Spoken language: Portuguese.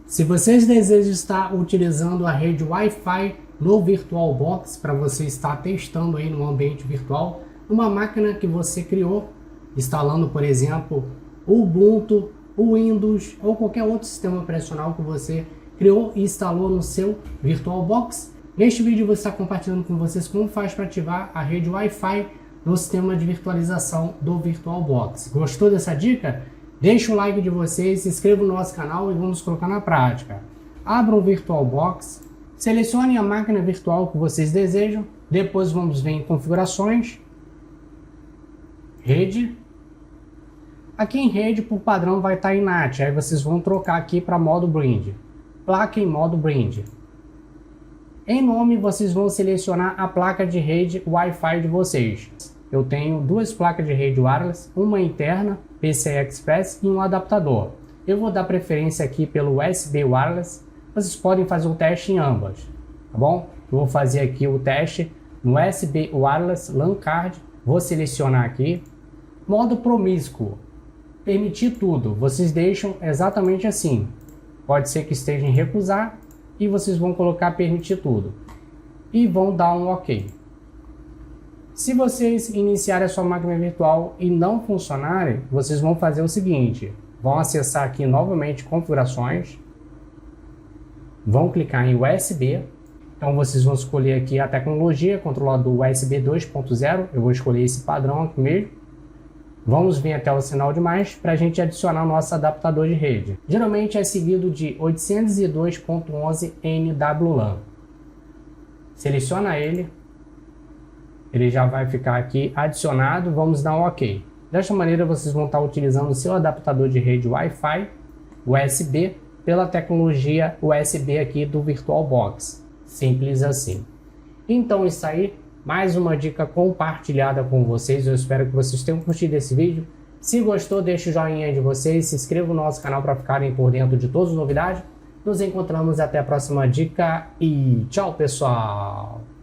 Se vocês desejam estar utilizando a rede Wi-Fi no VirtualBox para você estar testando aí no ambiente virtual, numa máquina que você criou, instalando, por exemplo, o Ubuntu, o Windows ou qualquer outro sistema operacional que você criou e instalou no seu VirtualBox, neste vídeo eu vou estar compartilhando com vocês como faz para ativar a rede Wi-Fi no sistema de virtualização do VirtualBox. Gostou dessa dica? Deixe um like de vocês, se inscreva no nosso canal e vamos colocar na prática. Abra o VirtualBox, selecione a máquina virtual que vocês desejam, depois vamos ver em configurações, rede. Aqui em rede, por padrão, vai estar em NAT, aí vocês vão trocar aqui para modo Blind. Placa em modo Blind. Em nome, vocês vão selecionar a placa de rede Wi-Fi de vocês. Eu tenho duas placas de rede wireless, uma interna, PCI Express e um adaptador. Eu vou dar preferência aqui pelo USB wireless, vocês podem fazer o teste em ambas, tá bom? Eu vou fazer aqui o teste no USB wireless LAN card, vou selecionar aqui, modo promíscuo, permitir tudo, vocês deixam exatamente assim, pode ser que esteja em recusar e vocês vão colocar permitir tudo e vão dar um OK. Se vocês iniciarem a sua máquina virtual e não funcionarem, vocês vão fazer o seguinte, vão acessar aqui novamente configurações, vão clicar em USB, então vocês vão escolher aqui a tecnologia, controlador USB 2.0, eu vou escolher esse padrão aqui mesmo, vamos vir até o sinal de mais para a gente adicionar o nosso adaptador de rede, geralmente é seguido de 802.11 NWLAN, seleciona ele já vai ficar aqui adicionado, vamos dar um OK. Desta maneira vocês vão estar utilizando o seu adaptador de rede Wi-Fi USB pela tecnologia USB aqui do VirtualBox, simples assim. Então isso aí, mais uma dica compartilhada com vocês, eu espero que vocês tenham curtido esse vídeo. Se gostou, deixe o joinha de vocês, se inscreva no nosso canal para ficarem por dentro de todas as novidades. Nos encontramos até a próxima dica e tchau pessoal!